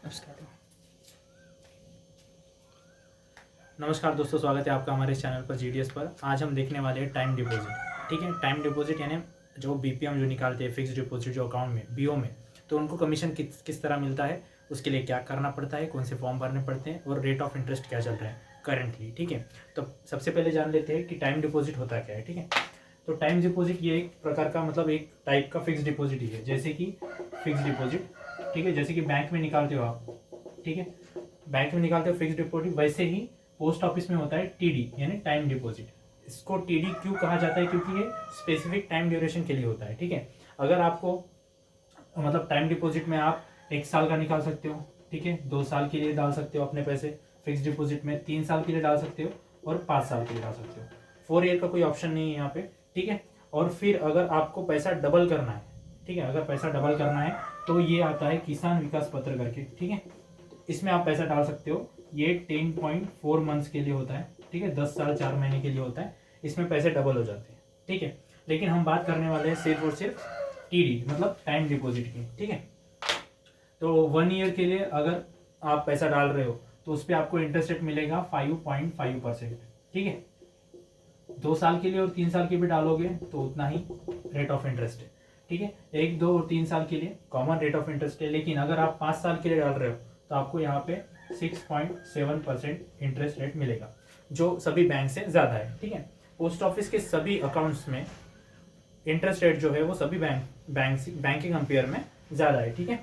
नमस्कार दोस्तों, स्वागत है आपका हमारे चैनल पर जीडीएस पर। आज हम देखने वाले हैं टाइम डिपॉजिट। ठीक है, टाइम डिपॉजिट यानी जो बीपीएम जो निकालते हैं, फिक्स डिपॉजिट जो अकाउंट में बीओ में, तो उनको कमीशन किस तरह मिलता है, उसके लिए क्या करना पड़ता है, कौन से फॉर्म भरने पड़ते हैं और रेट ऑफ इंटरेस्ट क्या चल रहा है करेंटली। ठीक है, तो सबसे पहले जान लेते हैं कि टाइम डिपॉजिट होता क्या है। ठीक है, तो टाइम डिपॉजिट ये एक प्रकार का मतलब एक टाइप का फिक्स डिपॉजिट ही है, जैसे कि फिक्स डिपॉजिट। ठीक है, जैसे कि बैंक में निकालते हो आप। ठीक है, बैंक में निकालते हो फिक्स डिपॉजिट, वैसे ही पोस्ट ऑफिस में होता है टीडी यानी टाइम डिपॉजिट। इसको टीडी क्यों कहा जाता है? क्योंकि ये स्पेसिफिक टाइम ड्यूरेशन के लिए होता है। ठीक है, अगर आपको मतलब टाइम डिपॉजिट में आप 1 साल का निकाल सकते हो। ठीक है, 2 साल के लिए डाल सकते हो अपने पैसे फिक्स डिपॉजिट में, 3 साल के लिए डाल सकते हो और 5 साल के लिए डाल सकते हो। 4 ईयर का कोई ऑप्शन नहीं है यहाँ पे। ठीक है, और फिर अगर आपको पैसा डबल करना है, ठीक है, अगर पैसा डबल करना है तो ये आता है किसान विकास पत्र करके। ठीक है, इसमें आप पैसा डाल सकते हो। ये 10.4 मंथ्स के लिए होता है। ठीक है, 10 साल 4 महीने के लिए होता है। इसमें पैसे डबल हो जाते हैं। ठीक है, लेकिन हम बात करने वाले हैं सिर्फ और सिर्फ टीडी मतलब टाइम डिपॉजिट की। ठीक है, तो 1 ईयर के लिए अगर आप पैसा डाल रहे हो तो उस पर आपको इंटरेस्ट रेट मिलेगा 5.5%। ठीक है, 2 साल के लिए और 3 साल के भी डालोगे तो उतना ही रेट ऑफ इंटरेस्ट है। ठीक है, 1, 2 और 3 साल के लिए कॉमन रेट ऑफ इंटरेस्ट है, लेकिन अगर आप 5 साल के लिए डाल रहे हो तो आपको यहाँ पे 6.7% इंटरेस्ट रेट मिलेगा, जो सभी बैंक से ज़्यादा है। ठीक है, पोस्ट ऑफिस के सभी अकाउंट्स में इंटरेस्ट रेट जो है वो सभी बैंकिंग कंपेयर में ज़्यादा है। ठीक है,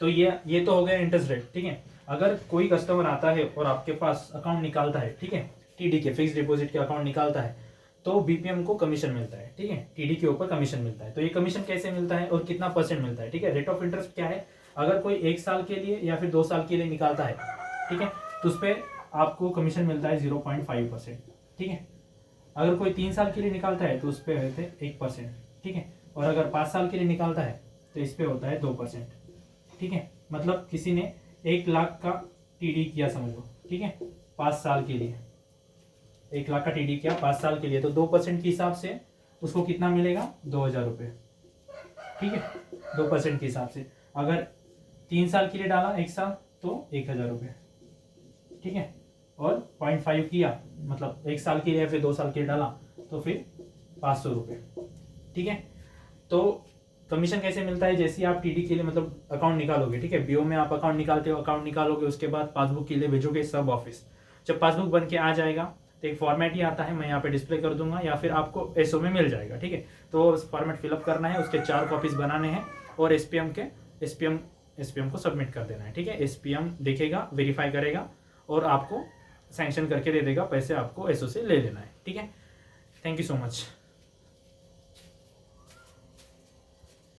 तो ये तो हो गया इंटरेस्ट रेट। ठीक है, अगर कोई कस्टमर आता है और आपके पास अकाउंट निकालता है, ठीक है, टीडी के फिक्स डिपॉजिट के अकाउंट निकालता है, तो बीपीएम को कमीशन मिलता है। ठीक है, टीडी के ऊपर कमीशन मिलता है। तो ये कमीशन कैसे मिलता है और कितना परसेंट मिलता है? ठीक है, रेट ऑफ इंटरेस्ट क्या है? अगर कोई 1 साल के लिए या फिर 2 साल के लिए निकालता है, ठीक है, तो उस पर आपको कमीशन मिलता है 0.5%। ठीक है, अगर कोई 3 साल के लिए निकालता है तो उस पर होते हैं 1%। ठीक है, और अगर 5 साल के लिए निकालता है तो इस पर होता है 2%। ठीक है, मतलब किसी ने 1 लाख का टीडी किया समझ लो। ठीक है, 5 साल के लिए 1 लाख का टीडी किया 5 साल के लिए, तो 2% के हिसाब से उसको कितना मिलेगा? 2,000 रुपये। ठीक है, 2% के हिसाब से। अगर 3 साल के लिए डाला 1 साल तो 1,000 रुपये। ठीक है, और 0.5 किया मतलब 1 साल के लिए या फिर 2 साल के लिए डाला तो फिर 500 रुपये। ठीक है, तो कमीशन कैसे मिलता है? जैसे आप टीडी के लिए मतलब अकाउंट निकालोगे, ठीक है, बीओ में आप अकाउंट निकालते हो, अकाउंट निकालोगे, उसके बाद पासबुक के लिए भेजोगे सब ऑफिस। जब पासबुक बन के आ जाएगा तो एक फॉर्मेट ही आता है, मैं यहाँ पे डिस्प्ले कर दूंगा, या फिर आपको एसओ में मिल जाएगा। ठीक है, तो उस फॉर्मेट फिलअप करना है, उसके 4 कॉपीज बनाने हैं और एसपीएम को सबमिट कर देना है। ठीक है, एसपीएम देखेगा, वेरीफाई करेगा और आपको सैंक्शन करके दे देगा, पैसे आपको एसओ से ले लेना है। ठीक है, थैंक यू सो मच।